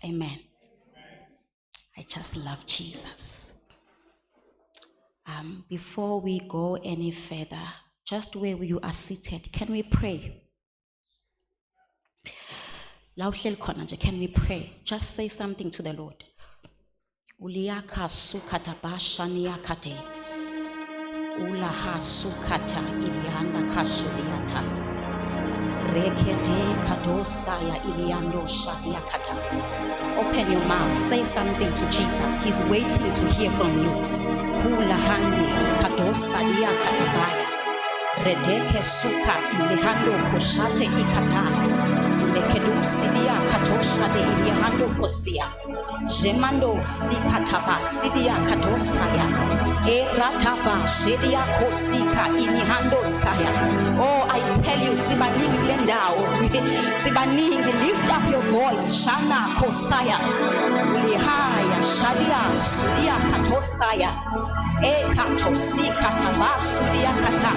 Amen. I just love Jesus. Before we go any further, just where you are seated, can we pray? Can we pray? Just say something to the Lord. Uliaka sukata bashaniakate. Ulaha sukata ilianda kashuliata. Rekete kadosaya iliando shadiakata. Open your mouth. Say something to Jesus. He's waiting to hear from you. Kulahandi ikadosa liakatabaya. Redeke suka ilihando koshate ikata. Lekedusidia katosha de ilihando kosia. Jemando sikataba sidia katosaya. Erataba shedia kosika inihando saya. Oh, I tell you, Sibaning Glendao, Sibaning, lift up your voice. Shana kosaya. Ulihaya shadia sudia katosaya. Ekatosi kataba sudia kata.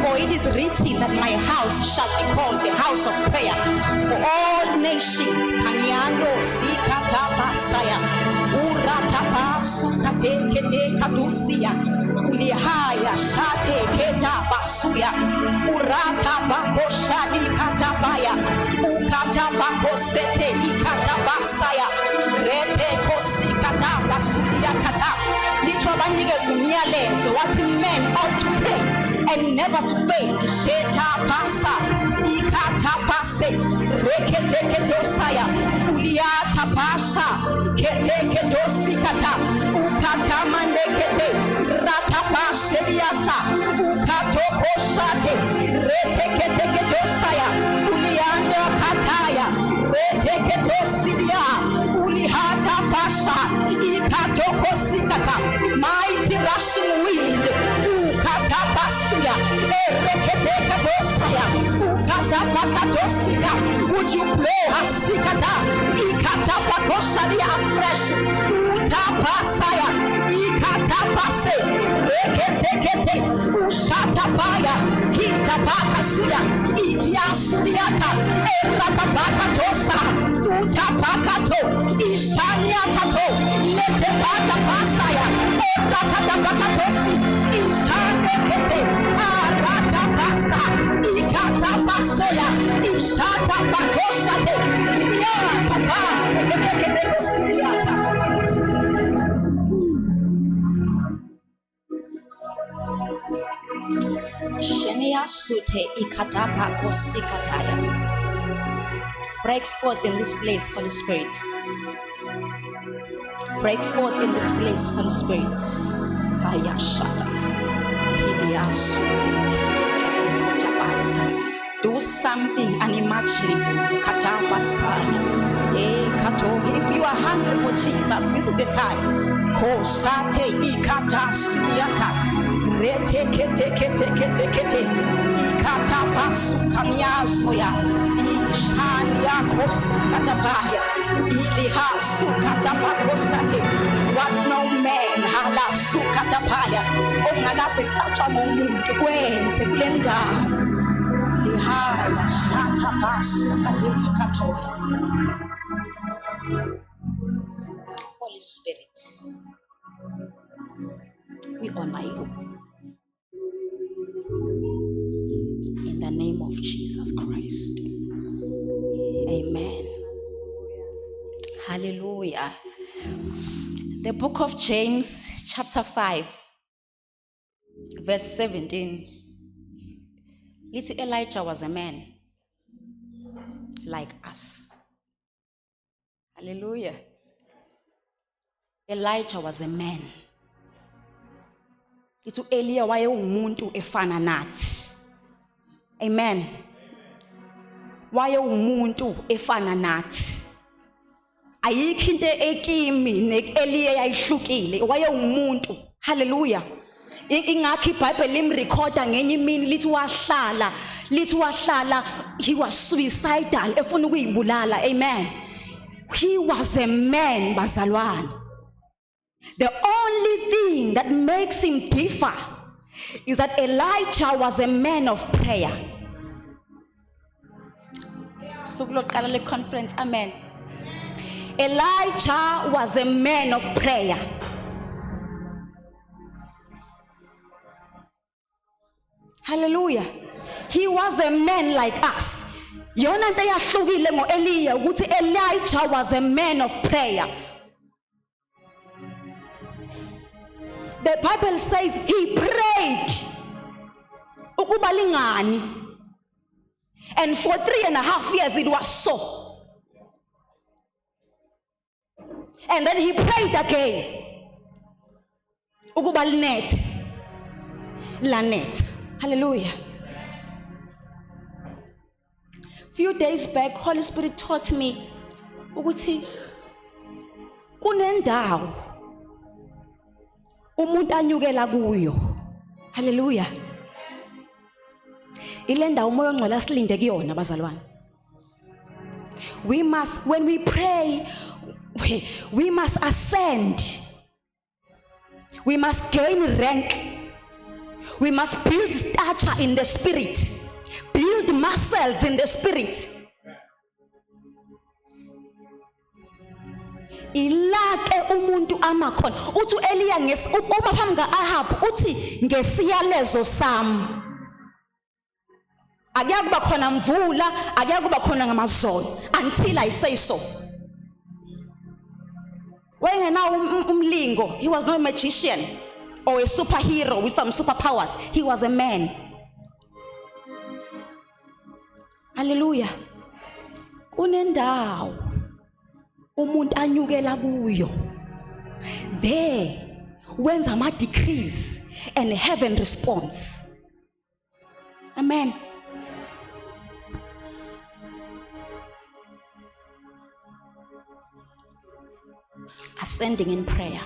For it is written that my house shall be called the house of prayer for all nations. Kanyando sikata basaya. Urataba sukate kete katusia. Ulihaya shate keta basuya. Urata bako shadi katabaya. Ukata bako sete ikata basaya. Rete kosi kata basuya kata. Litwa bandiga zumiale. So what men ought to pray and never to faint. Sheta pasa, ikata pase, rekete ketosaya, uliata pasha, kete ketosikata, ukata mandekete, rata pashe diasa, ukato koshate, rete kete ketosaya, ulianda kataya, rete ketosidia, ulihata pasha, ikato kosikata, mighty rushing wind, Basuya, Erekete Dosaya, Ukata Bakatosika, would you blow Hasikata, Ikata Bakoshadia fresh, Uta Pasaya, Ikata Pase, Rekete, Ushata Baya, Kita Bakasuya, Itia Sudiata, Eraka Bakatosa, Uta Bakato, Ishania Kato, Lete Baka Pasaya, Eraka Bakatosi, Ishania Kete, Arata Basa, Ikata Basoya, Ishata Bakoshate, Iata Basa, Kete Kosiliata. Shenia Sute Ikata Bakosikataya. Break forth in this place, Holy Spirit. Break forth in this place, Holy Spirit. Haya Shata. Do something unimaginable. If you are hungry for Jesus, this is the time. What no man hala sukatapaya ongakase caca ngomuntu kwenze kule ndawo lihaya shata basu kate ikatoya. Holy Spirit, we honor you in the name of Jesus Christ. Amen. Hallelujah. The book of James, chapter 5, verse 17. Little Elijah was a man like us. Hallelujah. Elijah was a man. Little Elia waye umuntu efana nathi. Amen. Waye umuntu efana nathi. Ayikho into ekimi neEliya yayihlukile, waye umuntu. Hallelujah. Ingakho iBhayibheli limrecorda ngenye imini lithi wahlala, he was suicidal, efuna ukuyibulala. Amen. He was a man, bazalwane. The only thing that makes him differ is that Elijah was a man of prayer. Sukuloqala le conference, amen. Elijah was a man of prayer. Hallelujah. He was a man like us. Yona nto yahlukile ngoEliya ukuthi Elijah was a man of prayer. The Bible says he prayed ukuba lingani, and for 3.5 years it was so. And then he prayed again ukuba linet lanet. Hallelujah. Few days back, Holy Spirit taught me ukuthi kunendawo umuntu anyukela kuyo. Hallelujah. Ile ndawo umoya ongcwele asilinde kuyona bazalwane. We must, when we pray, we must ascend. We must gain rank. We must build stature in the spirit. Build muscles in the spirit. Ilake umuntu amakhona. Uthi Eliya uma phambi kaAhab uthi ngesiyalezo sami akuyakuba khona mvula, akuyakuba khona ngamazolo until I say so. Wayengena umlingo, he was not a magician or a superhero with some superpowers. He was a man. Hallelujah. Kunendawo umuntu anyukela kuyo. There wenza ama decrees and heaven responds. Amen. Ascending in prayer.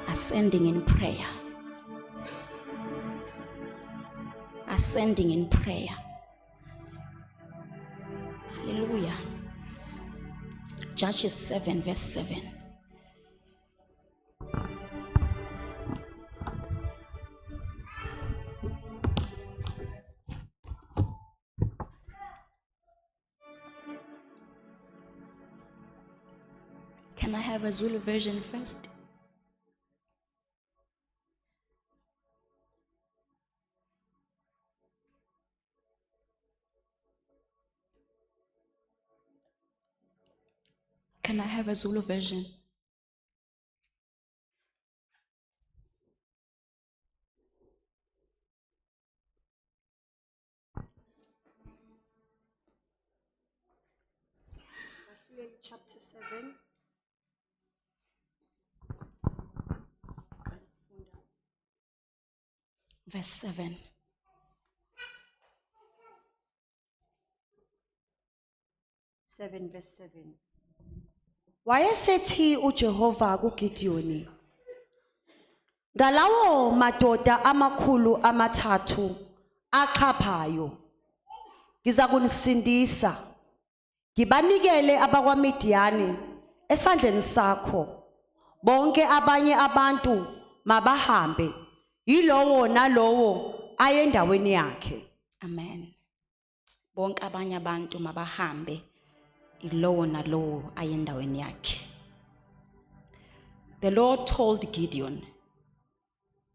Ascending in prayer. Ascending in prayer. Hallelujah. Judges 7 verse 7. Can I have a Zulu version first? Can I have a Zulu version? Chapter 7. Verse 7. 7 verse 7. Wayesethi uJehova kuGidiyoni, ngalawo madoda amakhulu amathathu achaphayo ngizakunisindisa, ngibanikele abakwaMidiyani esandleni sakho. Bonke abanye abantu mabahambe, yilowo nalowo aye endaweni yakhe. Amen. Bonke abanye abantu mabahambe, ilowo nalowo aye endaweni yakhe. The Lord told Gideon,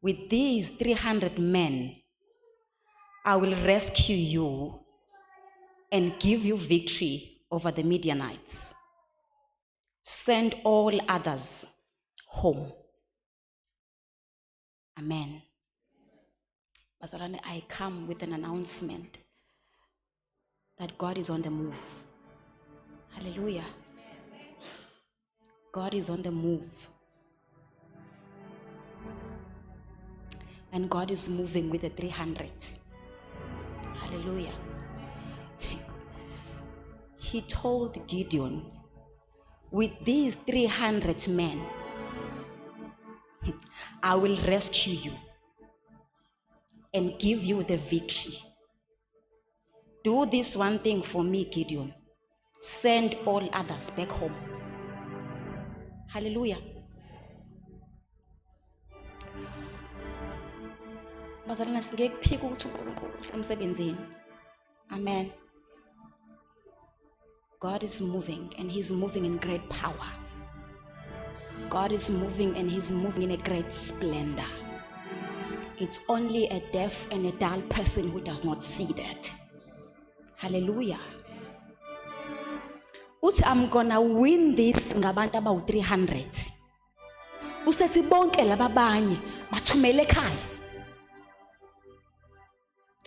with these 300 men, I will rescue you and give you victory over the Midianites. Send all others home. Amen. Bazalwane, I come with an announcement that God is on the move. Hallelujah. God is on the move. And God is moving with the 300. Hallelujah. He told Gideon, with these 300 men, I will rescue you and give you the victory. Do this one thing for me, Gideon. Send all others back home. Hallelujah. Bazalwane, singeke kuphika ukuthi uNkulunkulu usemsebenzini. Amen. God is moving, and He's moving in great power. God is moving, and He's moving in a great splendor. It's only a deaf and a dull person who does not see that. Hallelujah. Uthi I'm gonna win this ngabantu abawu 300. Usethi bonke lababanye bathumele ekhaya.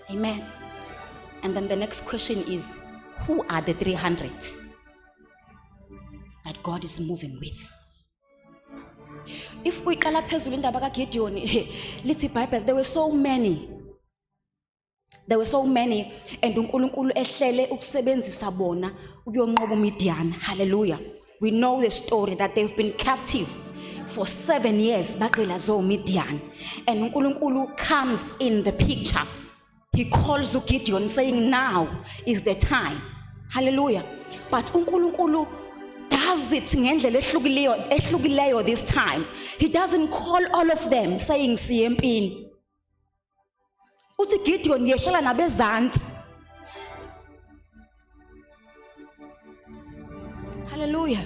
Amen. And then the next question is, who are the 300 that God is moving with? If we qala phezulu indaba kaGideon lithi iBhayibheli, there were so many. There were so many, and uNkulunkulu ehlele ukusebenzisa bona ukuyonqoba uMidian. Hallelujah. We know the story that they've been captives for 7 years baqela zo Midian, and uNkulunkulu comes in the picture. He calls Gideon saying, now is the time. Hallelujah. But uNkulunkulu does it ngendlela ehlukileyo this time. He doesn't call all of them saying siye empini. Uthi Gideon yehlela nabezantsi. Hallelujah.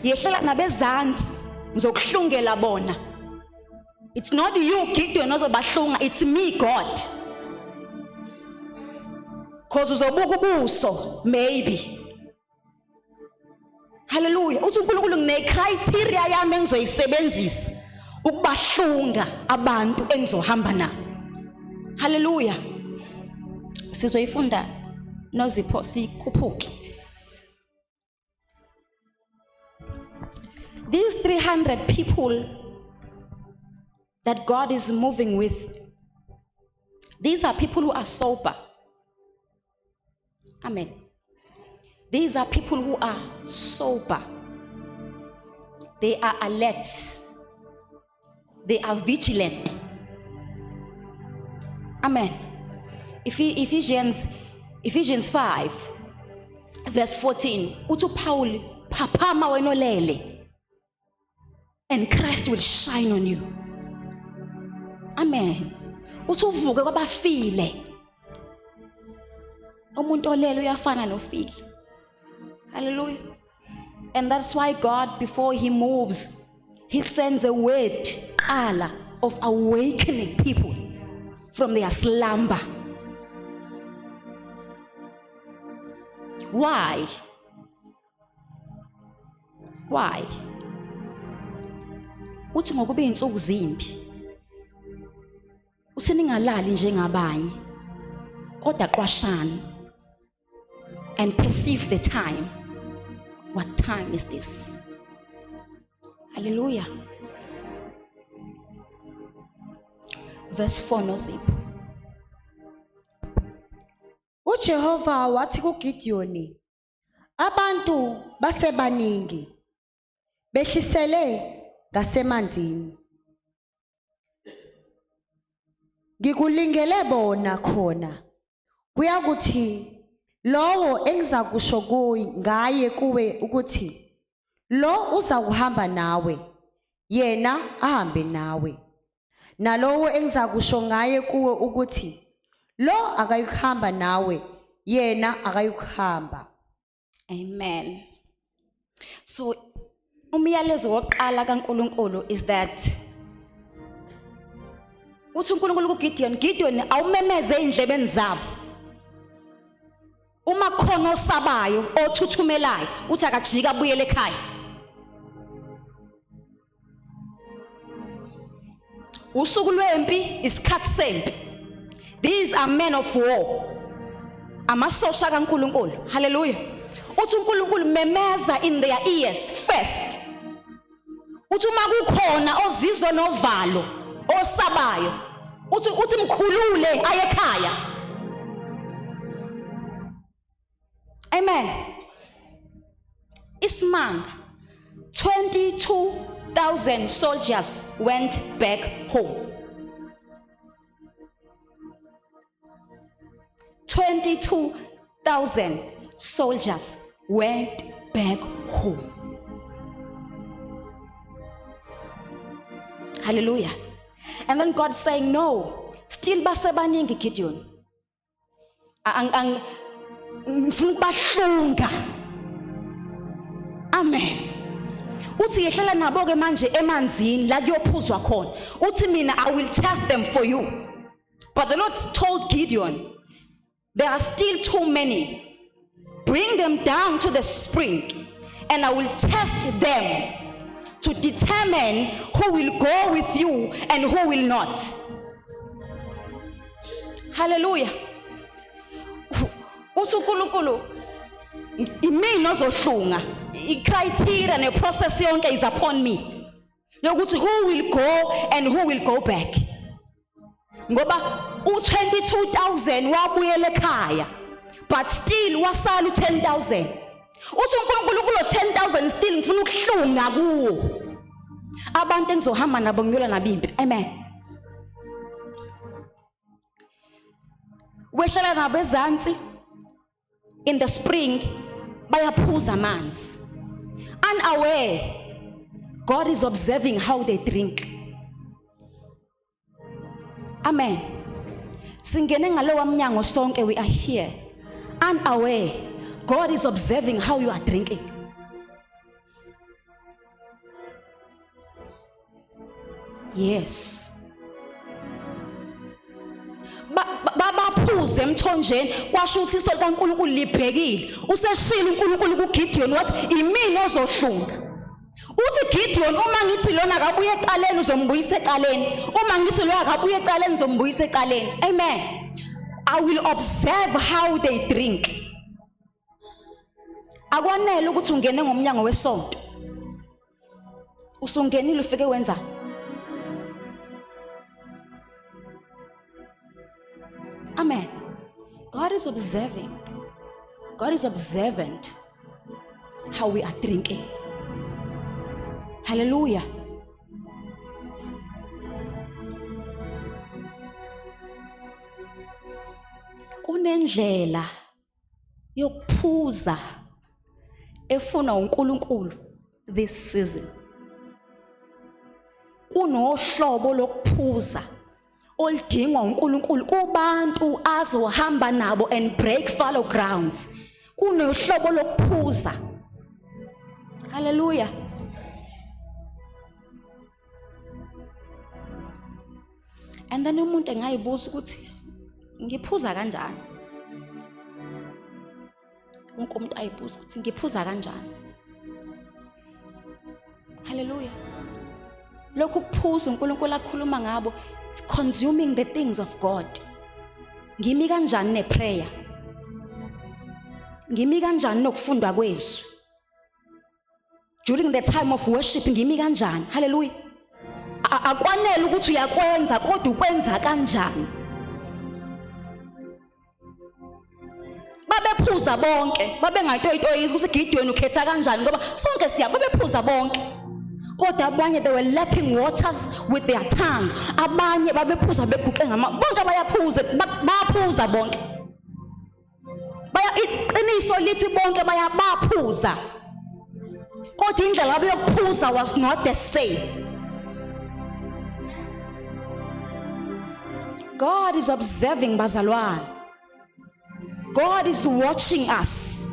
Yehlela nabezantsi ngizokuhlungela bona. It's not you Gideon ozobahlunga, it's me God. Because uzobuka ubuso maybe. Hallelujah. Uthi uNkulunkulu ngine criteria yami engizoyisebenzisa ukubahlunga abantu engizohamba nabo. Hallelujah. Sizoyifunda noZipho sikhuphuke. These 300 people that God is moving with, these are people who are sober. Amen. These are people who are sober. They are alert. They are vigilant. Amen. Ephesians 5 verse 14. Uthi Paul, phaphama wena olele, and Christ will shine on you. Amen. Uthi uvuke kwabafile. Umuntu olele uyafana nofile. Hallelujah. And that's why God, before He moves, He sends a word of awakening people from their slumber. Why? Why? Uthi ngokuba insuku zimbi. Useningalali njengabanye. Kodwa qwashana and perceive the time. What time is this? Hallelujah. Verse 4 noZipho. uJehova wathi kuGidiyoni, abantu basebaningi behlisele ngasemanzini. Ngikulingele bona khona. Kuyakuthi lowo engizakusho ngaye kuwe ukuthi lo uzakuhamba nawe, yena ahambe nawe. Nalowo engizakusho ngaye kuwe ukuthi lo akayuhamba nawe, yena akayuhamba. Amen. So umyalezo wokuqala kaNkulunkulu is that uthi uNkulunkulu kuGideon, Gideon awumemeze indlebeni zabo. Uma khona osabayo othuthumelayo uthi akajika abuyele ekhaya. Usuku lwempi isikhathi sempi. These are men of war. Amasosha kaNkulunkulu. Hallelujah. Uthi uNkulunkulu memeza in their ears first. Uthi uma kukhona ozizwa novalo, osabayo, uthi mkhulule aye ekhaya. Amen. Ismanga, 22,000 soldiers went back home. 22,000 soldiers went back home. Hallelujah. And then God saying, no, still basebaningi Gideon. Mfuna bahlunga Amen. Uthi yehlela nabo ke manje emanzini la kuyophuzwa khona. Uthi mina I will test them for you. But the Lord told Gideon, there are still too many. Bring them down to the spring and I will test them to determine who will go with you and who will not. Hallelujah. Uthi uNkulunkulu imina ozohlunga, icriteria neprocess yonke is upon me. Yokuthi who will go and who will go back. Ngoba u22,000 wabuyela ekhaya but still wasala u10,000. Uthi uNkulunkulu kulo 10,000 still ngifuna ukuhlunga kuwo. Abantu engizohamba nabo ngiyola nabimpi. Amen. Wehlela nabo ezantsi in the spring bayaphuza amanzi. Unaware, God is observing how they drink. Amen. Singene ngalowa mnyango sonke, we are here. Unaware, God is observing how you are drinking. Yes. Babaphuze emthonjeni kwasho ukuthi iso likaNkulunkulu libhekile. Useshila uNkulunkulu kuGideon wathi imina ozohlunga. Uthi Gideon uma ngithi lona akabuye ecaleni uzombuyisa ecaleni. Uma ngithi lona akabuye ecaleni uzombuyisa ecaleni. Amen. I will observe how they drink. Akwanele ukuthi ungene ngomnyango wesonto. Usungenile ufike wenza. Amen. God is observing. God is observant how we are drinking. Hallelujah. Kunendlela yokuphuza efuna uNkulunkulu this season. Kunohlobo lokuphuza olidingwa uNkulunkulu kubantu azohamba nabo and break fallow grounds. Kunohlobo lokuphuza. Hallelujah. And then umuntu engayibuza ukuthi ngiphuza kanjani? Wonke umuntu ayibuza ukuthi ngiphuza kanjani? Hallelujah. Lokhu kuphuza uNkulunkulu akhuluma ngabo, it's consuming the things of God. Ngimi kanjani neprayer? Ngimi kanjani nokufundwa kwezwi? During the time of worship ngimi kanjani? Hallelujah. Akwanele ukuthi uyakwenza kodwa ukwenza kanjani? Babephuza bonke, babengayitoyitoyisa ukuthi Gideon ukhetha kanjani ngoba sonke babephuza bonke. Kodwa abanye they were lapping waters with their tongue. Abanye babephuza beguqe ngama. Bonke bayaphuza, bayaphuza bonke. Iqiniso lithi bonke bayabaphuza. Kodwa indlela abeyokuphuza was not the same. God is observing bazalwane. God is watching us.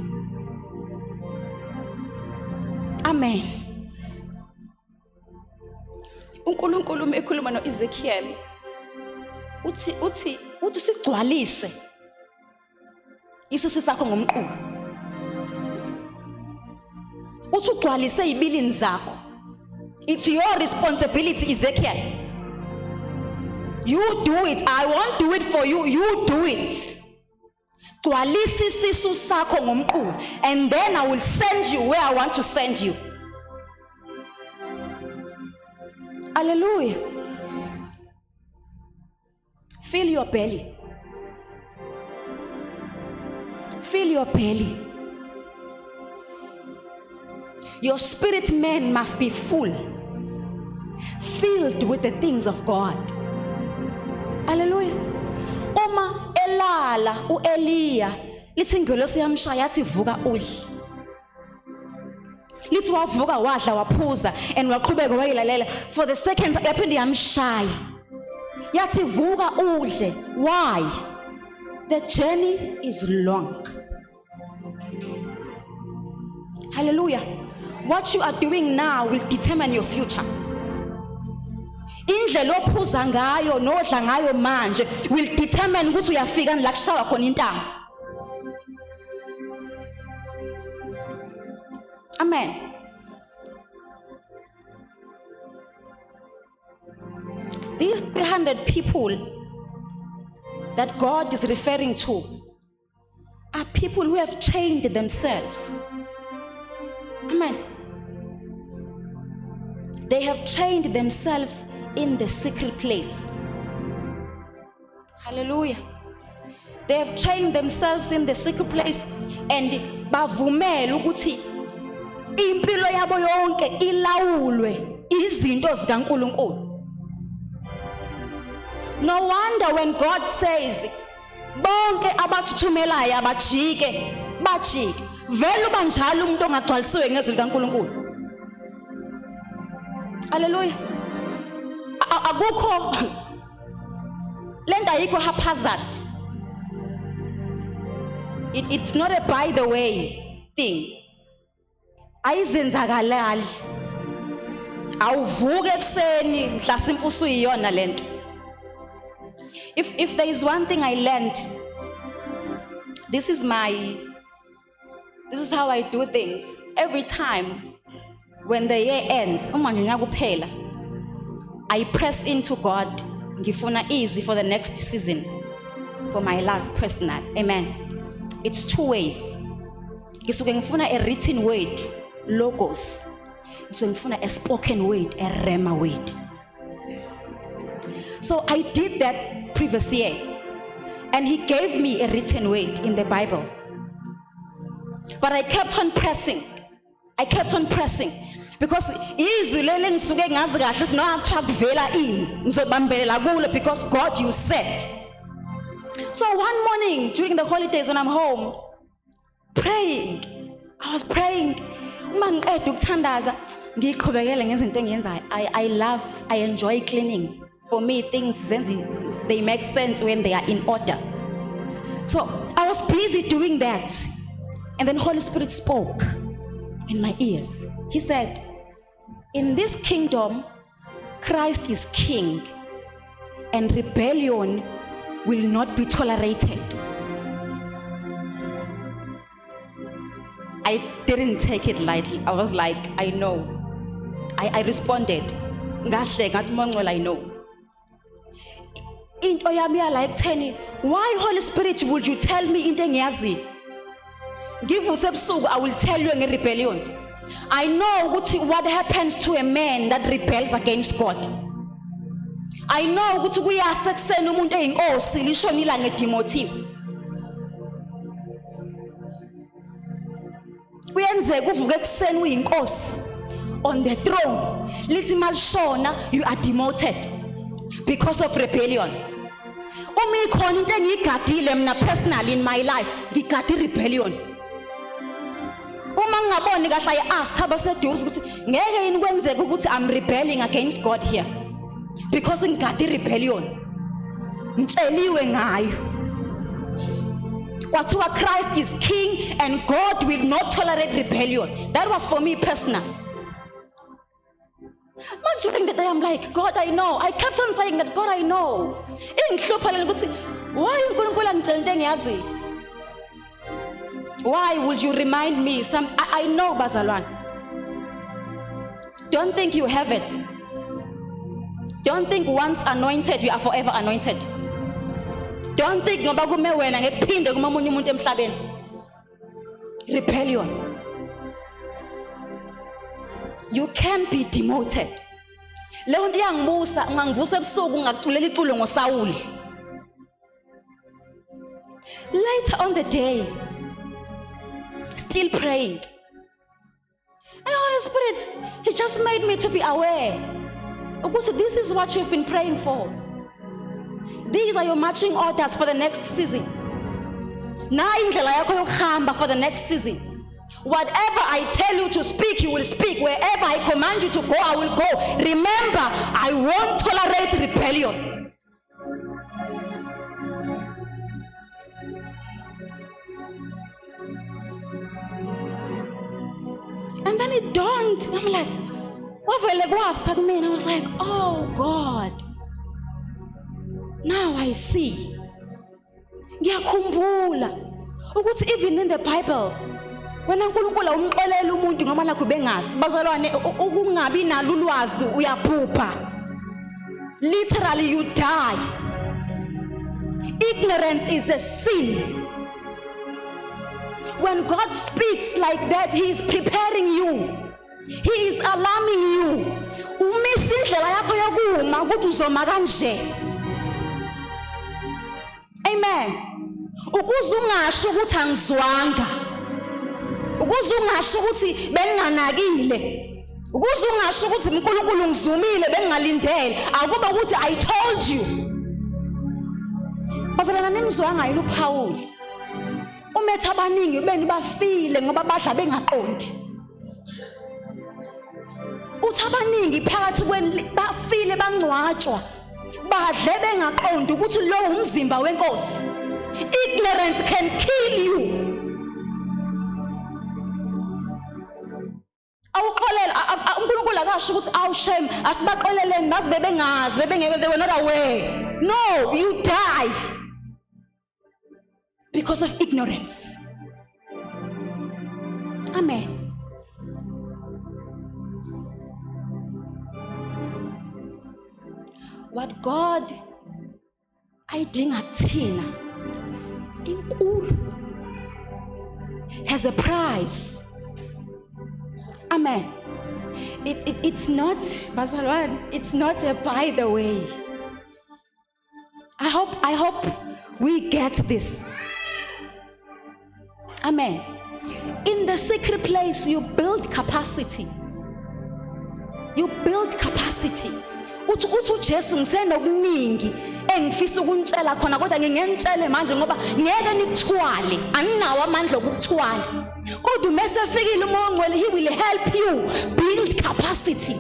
Amen. uNkulunkulu umekhuluma noEzekiel uthi sigcwalise isisu sakho ngomqulu. Uthi ugcwalise ibilini zakho. It's your responsibility, Ezekiel. You do it. I won't do it for you. You do it. Gcwalisa isisu sakho ngomqulu, and then I will send you where I want to send you. Hallelujah. Fill your belly. Fill your belly. Your spirit man must be full, filled with the things of God. Hallelujah. Uma elala uEliya lithi ingelosi yamshaya yathi vuka udle. Lithi wavuka wadla waphuza and waqhubeka wayilalela for the second yaphinde yamshaya. Yathi vuka udle. Why? The journey is long. Hallelujah. what you are doing now will determine your future. Indlela ophuza ngayo nodla ngayo manje will determine ukuthi uyafika la kushawa khona intamo. Amen. These 300 people that God is referring to are people who have trained themselves. Amen. They have trained themselves in the secret place. Hallelujah. They have trained themselves in the secret place and bavumela ukuthi impilo yabo yonke ilawulwe izinto zikaNkulunkulu. No wonder when God says bonke abathuthumelayo abajike bajike vele uba njalo umuntu ongagcwalisiwe ngezwi likaNkulunkulu. Hallelujah. Akukho lento ayikho haphazard. It's not a by the way thing. Ayizenzakalali. Awuvuke ekseni mhlasimpe usuyiyona lento. If there is one thing I learned, this is how I do things. Every time when the year ends, I press into God, ngifuna izwi for the next season, for my life personal. Amen. It's two ways. Ngisuke ngifuna a written word, logos. So ngifuna a spoken word, a rhema word. So I did that previous year, and he gave me a written word in the Bible. But I kept on pressing. Because izwi lele ngisuke ngazi kahle ukuthi nokuthiwa kuvela ini ngizobambelela kulo because God you said. So one morning during the holidays when I'm home praying, I was praying. Uma ngiqeda ukuthandaza ngiqhubekele ngezinto engiyenzayo. I enjoy cleaning. For me things they make sense when they are in order. So I was busy doing that. And then Holy Spirit spoke in my ears. He said, in this kingdom, Christ is king, and rebellion will not be tolerated. I didn't take it lightly. I was like, I know. I responded, I know. Into yami like theni, why Holy Spirit would you tell me into engiyazi? Ngivuse ebusuku I will tell you ngerebellion. I know what happens to a man that rebels against God. I know ukuthi kuyase kuseni umuntu eyinkosi lishonila ngeDimothy. Kuyenzeka uvuke kuseni uyinkosi on the throne. Lithi malishona you are demoted because of rebellion. Uma ikhona into engiyigadile mina personally in my life, ngigade rebellion. Uma ngingaboni kahle I ask abaseduze ukuthi ngeke yini kwenzeke ukuthi I'm rebelling against God here because ngigade rebellion. Ngitsheliwe ngayo. Kwathiwa Christ is king and God will not tolerate rebellion. That was for me personal. But during the day I'm like, God I know. I kept on saying that, God I know. Why uNkulunkulu angitshela into engiyazi? Why would you remind me I know bazalwane. Don't think you have it. Don't think once anointed you are forever anointed. Don't think ngoba kume wena ngephinde kuma omunye umuntu emhlabeni. Rebellion. You can be demoted. Leyo nto yangibusa ngangivusa ebusuku ngaculela iculo ngoSawuli. Later on the day, still praying. And Holy Spirit, He just made me to be aware. Because this is what you've been praying for. These are your marching orders for the next season. Na indlela yakho yokuhamba for the next season. Whatever I tell you to speak, you will speak. Wherever I command you to go, I will go. Remember, I won't tolerate rebellion. And then it dawned. I'm like, wavele kwasa kumina. I was like, oh God. Now I see. Ngiyakhumbula ukuthi even in the Bible, wena uNkulunkulu umxolela umuntu ngoma lakho bengazi, bazalwane ukungabi nalo ulwazi uyaphupha. Literally you die. Ignorance is a sin. When God speaks like that, He is preparing you. He is alarming you. Umisa indlela yakho yokuma ukuthi uzoma kanje. Amen. Ukuze ungasho ukuthi angizwanga. Ukuze ungasho ukuthi benginganakile. Ukuze ungasho ukuthi uNkulunkulu ngizumile bengingalindele. Akuba ukuthi I told you. Bazalana nimzwanga yini uPaul? Umetha abaningi beni bafile ngoba badla bengaqondi. Uthi abaningi phakathi bafile bangcwatshwa. Badle bengaqondi ukuthi lo umzimba wenkosi. Ignorance can kill you. Awuxolela uNkulunkulu akasho ukuthi awu shame asibaxoleleni mazi bebengazi bebengeke they were not aware. No, you die because of ignorance. Amen. What God ayidinga kuthina inkulu has a price. Amen. It's not, bazalwane, it's not a by the way. I hope we get this. Amen. In the secret place, you build capacity. You build capacity. Uthi uJesu ngisenokuningi engifisa ukuntshela khona kodwa ngingentshele manje ngoba ngeke nikuthwale anginawo amandla okukuthwala kodwa mase fikile umoya ongcwele he will help you build capacity.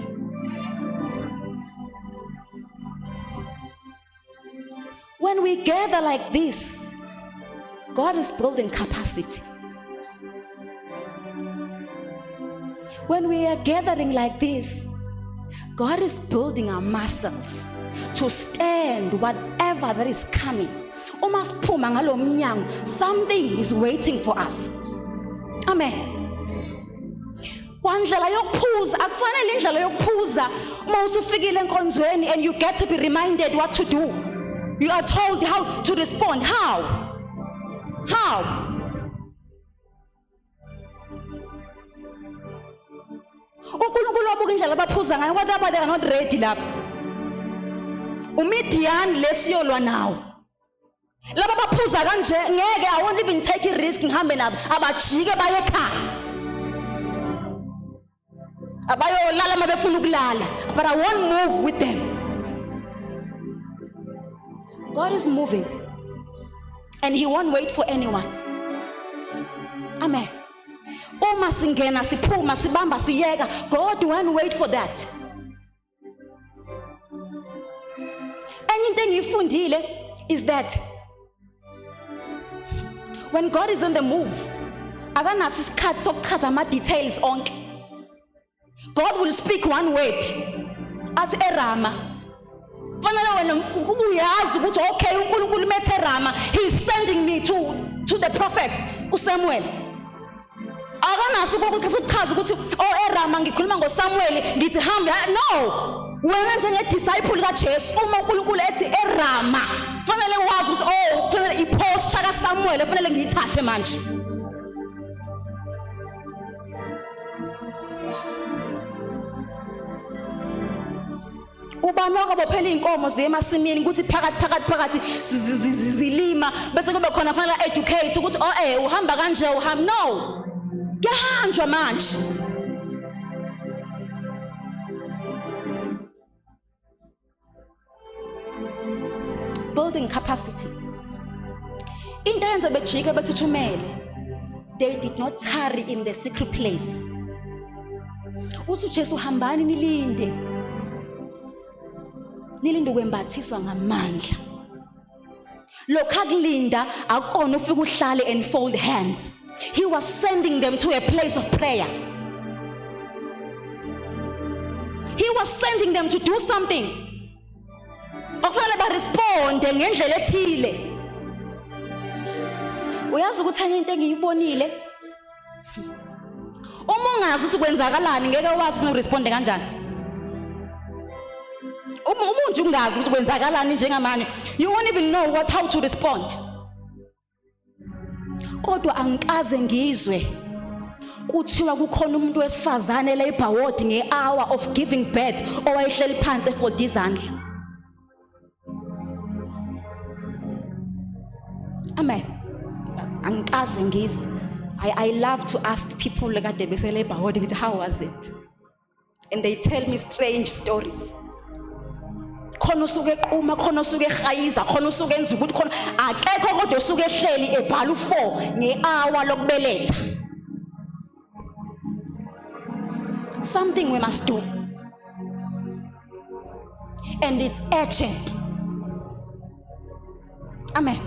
When we gather like this, God is building capacity. When we are gathering like this, God is building our muscles to stand whatever that is coming. Uma siphuma ngalo mnyango, something is waiting for us. Amen. Kwandlela yokuphuza akufanele indlela yokuphuza uma usufikile enkonzweni and you get to be reminded what to do. You are told how to respond. How? uNkulunkulu wabuka indlela abaphuza ngayo kodwa they are not ready lapha. Umidian lesiyolwa nawo. Laba baphuza kanje ngeke I won't even take a risk ngihambe nabo abajike baye ekhaya. Abayolala mabefuna ukulala, but I won't move with them. God is moving and He won't wait for anyone. Amen. Uma singena siphuma sibamba siyeka, God won't wait for that. Enye into engiyifundile is that when God is on the move, akanaso isikhathi sokuchaza ama details onke. God will speak one word athi eRama. Fanele wena ukuba uyazi ukuthi okay uNkulunkulu methe eRama, He is sending me to the prophets uSamuel. Akanaso ukuchaza ukuthi oh eRama ngikhuluma ngoSamuel ngithi hamba. No, wena njenge disciple kaJesu uma uNkulunkulu ethi eRama fanele wazi ukuthi oh fanele iposture kaSamuel fanele ngiyithathe manje. Ubanoka bophela inkomo ziye emasimini ukuthi phakathi zilima bese kube khona fanele educate ukuthi oh uhamba kanje uhamba. No, kuyahanjwa manje. Building capacity. Into yenza bejike bethuthumele. They did not tarry in the secret place. Uthi uJesu hambani nilinde kwembathiswa ngamandla. Lokho akulinda akona ufika uhlale and fold hands. He was sending them to a place of prayer. he was sending them to do something. Okufanele baresponde ngendlela ethile. Uyazi ukuthi enye into engiyibonile, uma ungazi ukuthi kwenzakalani ngeke wazi ufuna uresponde kanjani. Uma nje ungazi ukuthi kwenzakalani njengamanje, you won't even know how to respond. Kodwa angikaze ngizwe kuthiwa kukhona umuntu wesifazane eLabour Ward nge-hour of giving birth owayehleli phansi efolda izandla. Amen. Angikaze ngizwe. I love to ask people lekade beseLabour Ward ukuthi how was it? And they tell me strange stories. Khona usuke eqhuma, khona usuke ehayiza, khona usuke enza ukuthi khona akekho kodwa usuke ehleli ebhala u4 nge-hour lokubeletha. Something we must do. And it's urgent. Amen.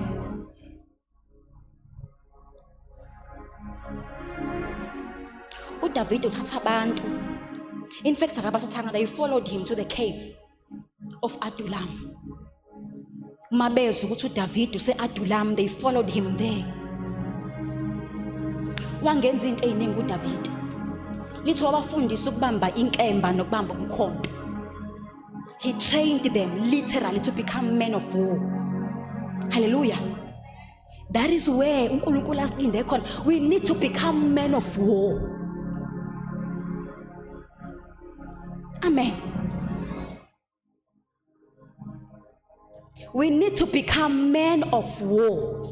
uDavid uthatha abantu. In fact, akabathathanga, they followed him to the cave of Adullam. Mabezu ukuthi uDavid use-Adullam, they followed him there. Wangenza into eziningi uDavid. Lithi wabafundisa ukubamba inkemba nokubamba umkhonto. He trained them literally to become men of war. Hallelujah. That is where uNkulunkulu asinde khona. We need to become men of war. Amen. We need to become men of war.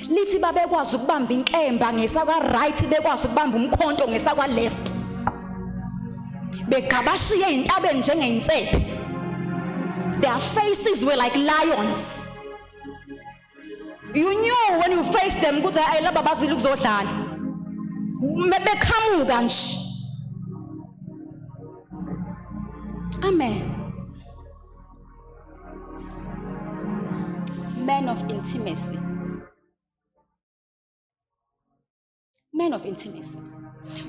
Lithi babekwazi ukubamba inkemba ngesakwa right, bekwazi ukubamba umkhonto ngesakwa left. Begabashiye intabeni njengeinsephe. Their faces were like lions. You knew when you faced them ukuthi ay laba bazile ukuzodlala. Bekhamuka nje. Amen. Men of intimacy. Men of intimacy.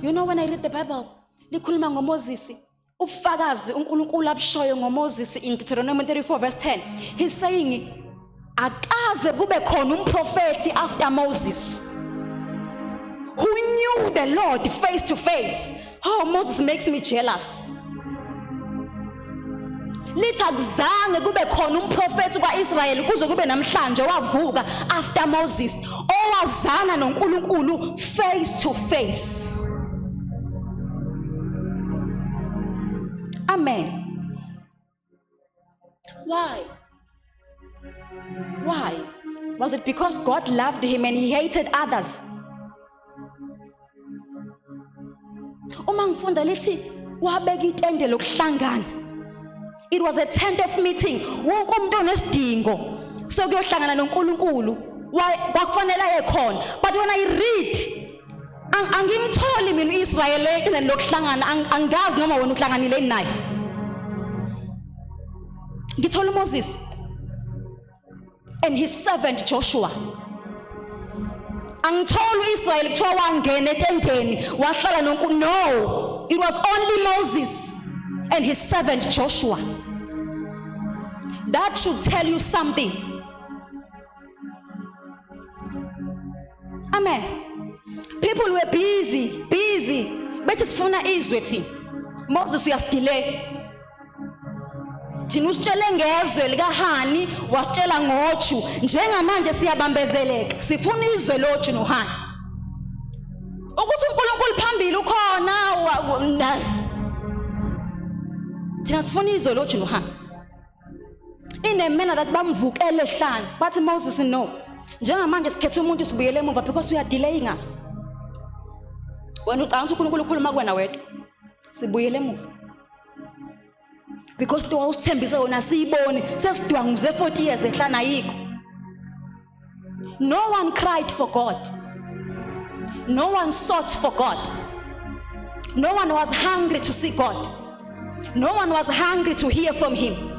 You know, when I read the Bible, likhuluma ngoMoses, ufakazi uNkulunkulu abushoyo ngoMoses in Deuteronomy 34 verse 10. He's saying, akaze kube khona umprofeti after Moses who knew the Lord face to face. Oh, Moses makes me jealous. Lithi akuzange kube khona umprofeti kwaIsrael kuze kube namhlanje wavuka after Moses owazana noNkulunkulu face to face. Amen. Why? Why? Was it because God loved him and he hated others? Uma ngifunda lithi wabeka itende lokuhlangana. It was a tent of meeting. Wonke umuntu onesidingo so kuyohlangana noNkulunkulu. Why kwakufanele ayekhona. But when I read, angimtholi mina uIsrael ekuzeni lokuhlangana, angazi noma wena uhlanganile naye. Ngithola uMoses and his servant Joshua. Angitholi uIsrael kuthiwa wangena etenteni wahlala noNkulunkulu. No, it was only Moses and his servant Joshua. That should tell you something. Amen. People were busy. Bethi sifuna izwe thina. Moses uyasidilay. Thina usitshele ngezwe likaHani, wasitshela ngoJu. Njengamanje siyabambezeleka. Sifuna izwe loJu noHani. Ukuthi uNkulunkulu phambili ukhona. Thina sifuna izwe loJu noHani. In a manner that bamvukele ehlane. But Moses no. Njengamanje sikhethe umuntu sibuyele emuva because we are delaying us. Wena ucanga ukuthi uNkulunkulu ukhuluma kuwena wedwa. Sibuyele emuva. Because to awusithembise wona siyibone sesidwanguze 40 years ehlana ayikho. No one cried for God. No one sought for God. No one was hungry to see God. No one was hungry to hear from him.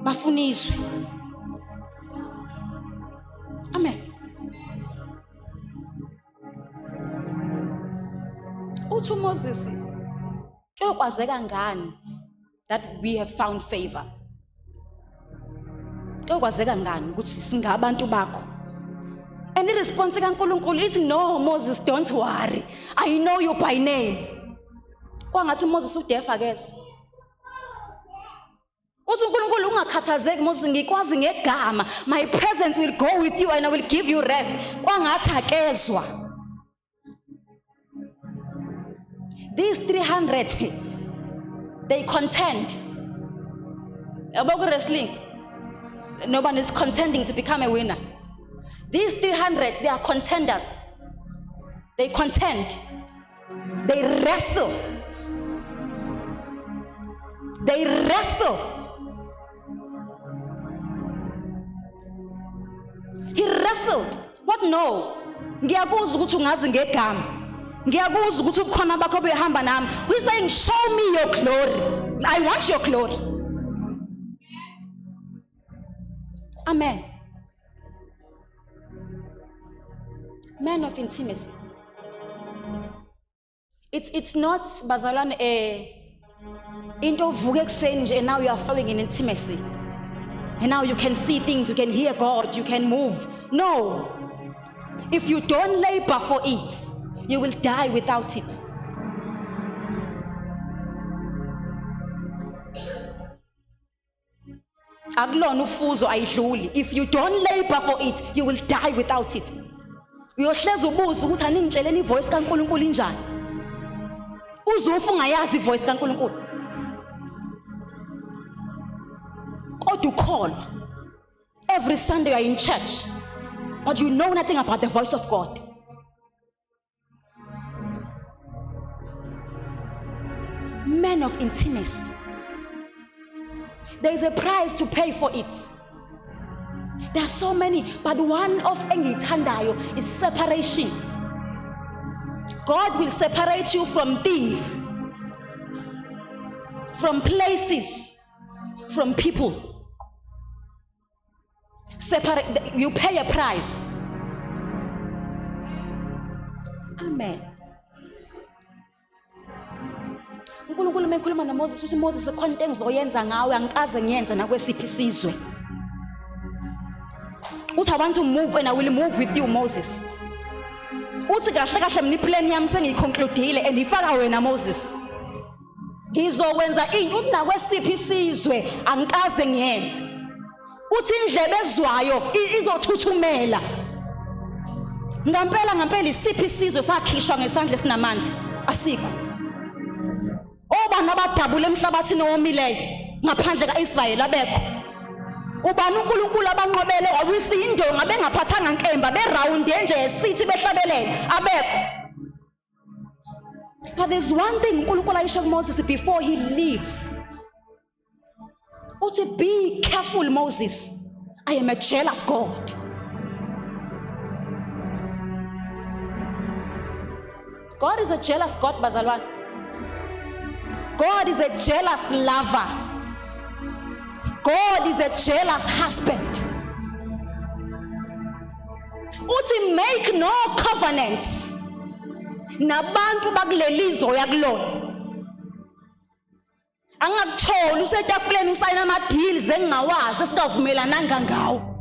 Bafunizwe. Amen. Uthi Moses Kuyokwazeka ngani that we have found favor? Kuyokwazeka ngani ukuthi singabantu bakho? And the response kaNkulunkulu is, no, Moses, don't worry. I know you by name. Kwangathi Moses udefa kezo. UNkulunkulu ungakhathazeki Moses, ngikwazi ngegama. My presence will go with you and I will give you rest. Kwangathi akezwa. These 300, they contend. About wrestling, nobody is contending to become a winner. These 300, they are contenders. They contend. They wrestle. They wrestle. He wrestled. What? No. Ngiyakuzwa ukuthi ungazi ngegama. Ngiyakuzwa ukuthi ubukhona bakho behamba nami. He's saying, show me your glory. I want your glory. Amen. Man of intimacy. It's not bazalwane into vuke ekuseni nje, and now you are flowing in intimacy. And now you can see things, you can hear God, you can move. No. If you don't labor for it, you will die without it. Akulona ufuzo ayidluli. If you don't labor for it, you will die without it. Uyohleza ubuza ukuthi aningitsheleni ivoice kaNkulunkulu injani. Uzofa ungayazi ivoice kaNkulunkulu. Kodwa ukholwa. Every Sunday you are in church, but you know nothing about the voice of God. Men of intimacy. There is a price to pay for it. There are so many, but one of engithandayo is separation. God will separate you from things, from places, from people. Separate, you pay a price. Amen. uNkulunkulu mekhuluma noMoses uthi Moses ekhona engizoyenza ngawe angikaze ngiyenze nakwesiphi isizwe. Uthi I want to move and I will move with you Moses. Uthi kahle kahle mina iplan yami sengiyiconcludeile and ifaka wena Moses. Ngizokwenza into uthi nakwesiphi isizwe angikaze ngiyenze. Uthi indlebe ezwayo izothuthumela. Ngampela isiphi isizwe sakhishwa ngesandla esinamandla? Asikho. Obani abadabula emhlabathini owomileyo ngaphandle kaIsrayeli abekho. Ubani uNkulunkulu abanqobele wawisa indonga bengaphathanga nkemba beround nje esithi behlabelele abekho. But there's one thing uNkulunkulu ayisho kuMoses before he leaves. Uthi be careful Moses, I am a jealous God. God is a jealous God bazalwane. God is a jealous lover. God is a jealous husband. Uthi make no covenants nabantu bakulelizwe yakulona. Angakuthola usetafuleni usayina ama deals engingawazi esikavumelananga ngawo.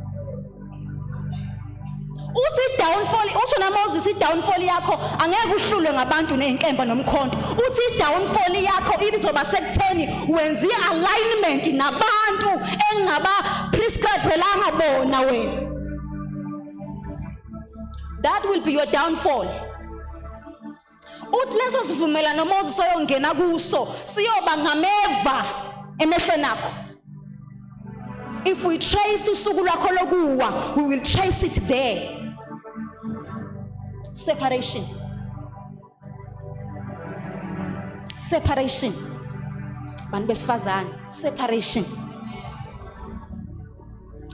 Uthi downfall, uthi naMoses idownfall yakho angeke uhlulwe ngabantu nezinkemba nomkhonto. Uthi downfall yakho ibizoba sekutheni wenza alignment nabantu engaba prescribelanga bona wena. That will be your downfall. Uthi leso sivumelano Moses ayongena kuso siyoba ngameva emehlweni akho. If we trace usuku lwakho lokuwa, we will trace it there. Separation. Separation. Bantu besifazane. Separation.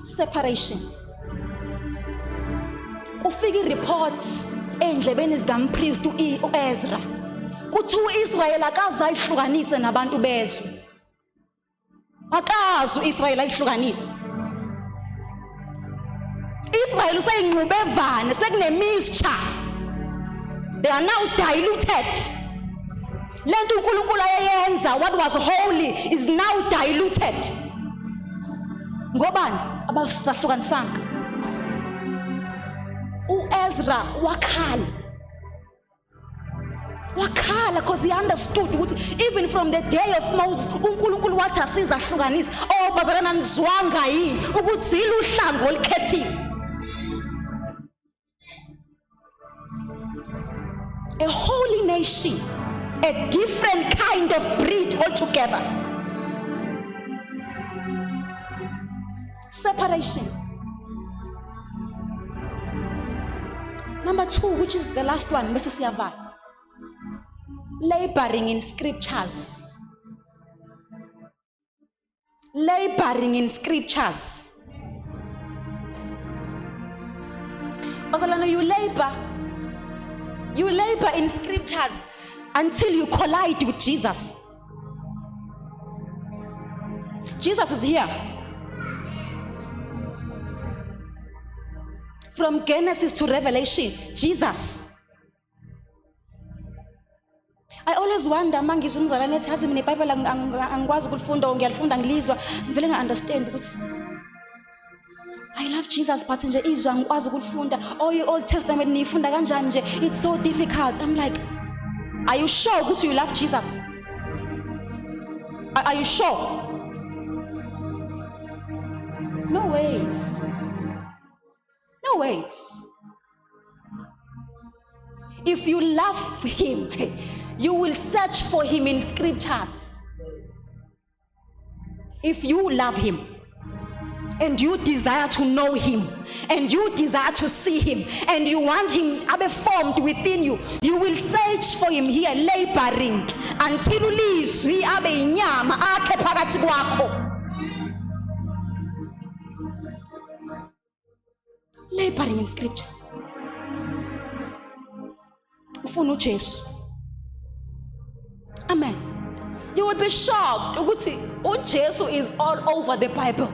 Separation. Kufika reports endlebeni zikaMpriest uEzra. Kuthi uIsrael akaze ayihlukanise nabantu bezwe. Akazi uIsrael ayihlukanise. Israel usayinqube evane sekune mixture. They are now diluted. lento uNkulunkulu ayenza, what was holy is now diluted. Ngobani abazahlukanisanga? uEzra wakhala because he understood ukuthi even from the day of Moses uNkulunkulu wathi asizahlukanisa. Bazalana nizwanga yini ukuthi siluhlango olikhethiwe? A holy nation, a different kind of breed altogether. Separation. Number 2, which is the last one, Mrs. Yaval. Laboring in scriptures. Laboring in scriptures. Bazalana, you labor in scriptures until you collide with Jesus. Jesus is here. From Genesis to Revelation, Jesus. I always wonder, mangizwa umzalwane ethi hazi mina iBhayibheli angikwazi ukulifunda or ngiyalifunda ngilizwa ngivele nga-understand ukuthi I love Jesus but nje izwa angikwazi ukulifunda. Your Old Testament niyifunda kanjani nje? It's so difficult. I'm like, are you sure ukuthi you love Jesus? Are you sure? No ways. No ways. If you love him, you will search for him in scriptures. If you love him and you desire to know him and you desire to see him and you want him to be formed within you, you will search for him here, laboring until ulizwi abe inyama akhe phakathi kwakho. Laboring in scripture. Ufuna uJesu. Amen. You would be shocked ukuthi uJesu is all over the Bible.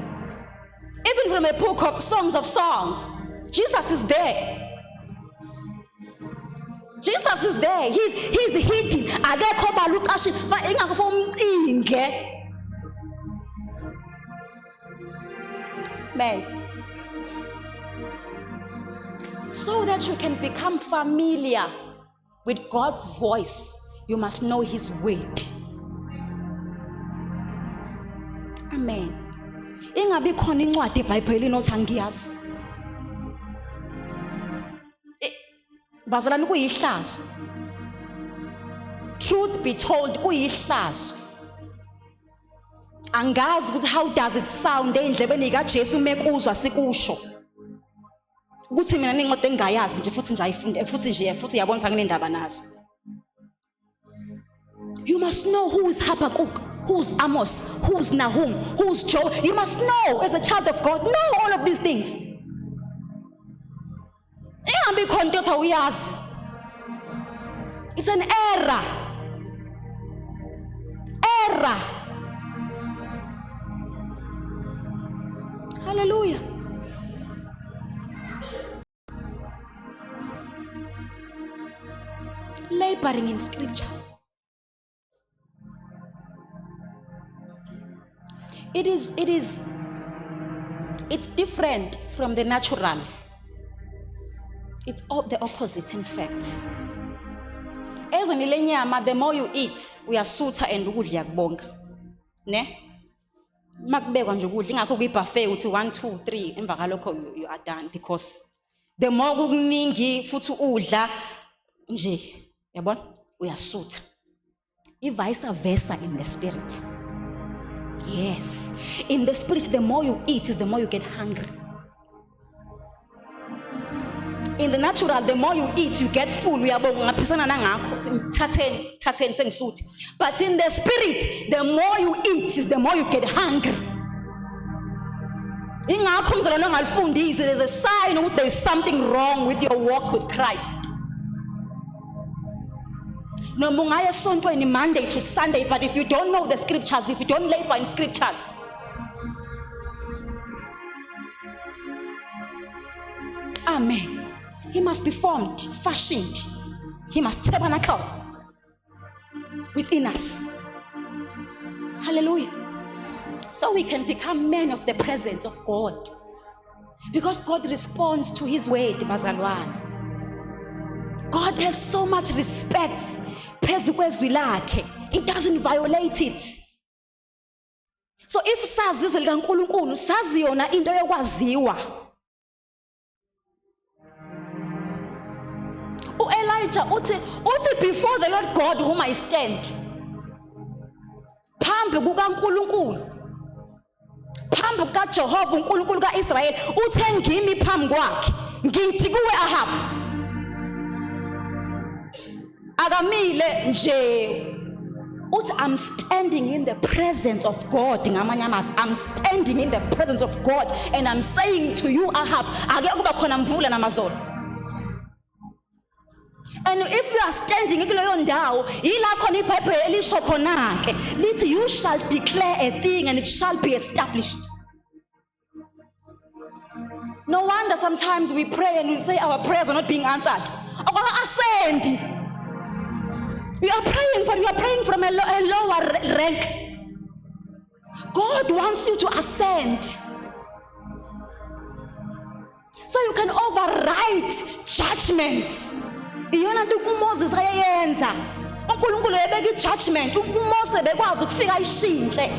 Even from the book of Songs of Songs, Jesus is there. Jesus is there. He's hidden. Akekho baluqashi ingakho for umcinge. Man. So that you can become familiar with God's voice, you must know his word. Amen. Ingabi khona incwadi eBhayibhelini othi angiyazi. Bazalwane kuyihlazo. Truth be told kuyihlazo. Angazi ukuthi how does it sound endlebeni kaJesu mekuzwa sikusho. Ukuthi mina nencwadi engayazi nje futhi nje ayifunde futhi yabona ukuthi nginendaba nazo. You must know who is Habakkuk, who's Amos, who's Nahum, who's Job. You must know as a child of God, know all of these things. Ingabi khona into othi uyazi. It's an error. Hallelujah. Laboring in scriptures. It's different from the natural. It's all the opposite, in fact. Ezonile nyama, the more you eat, uyasutha and ukudla yakubonga. Ne? Makubekwa nje ukudla ingakho kuyibuffet uthi 1 2 3 emva kalokho you are done, because the more kukuningi futhi udla nje yabona uyasutha. Vice versa in the spirit. Yes, in the spirit, the more you eat is the more you get hungry. In the natural, the more you eat, you get full. Thatheni sengisuthi. But in the spirit, the more you eat is the more you get hungry. Ingakho umzalwane ongalifundiswa, there's a sign that there is something wrong with your walk with Christ. No mungaya esontweni Monday to Sunday, but if you don't know the scriptures, if you don't labor in scriptures, amen, he must be formed, fashioned, he must tabernacle. within us. Hallelujah. So we can become men of the presence of God. Because God responds to his word, bazalwane. God has so much respect. Phezu kwezwi lakhe. He doesn't violate it. So if sazi izwi likaNkulunkulu, sazi yona into yokwaziwa. Elijah uthi before the Lord God whom I stand, phambi kukaNkulunkulu, phambi kukaJehova uNkulunkulu kaIsrayeli, uthe ngimi phambi kwakhe, ngithi kuwe Ahab, akamile nje. Uthi I'm standing in the presence of God. Ngamanye amazwi, I'm standing in the presence of God and I'm saying to you Ahab, ake kuba khona mvula namazolo. And if you are standing kuleyo ndawo, yila khona iBhayibheli elisho khona ke lithi you shall declare a thing and it shall be established. No wonder sometimes we pray and we say our prayers are not being answered. Ascend. We are praying, but we are praying from a lower rank. God wants you to ascend, so you can override judgments. Iyona nto uMoses ayenza. uNkulunkulu ebeka ijudgment, uMose bekwazi ukufika ayishintshe.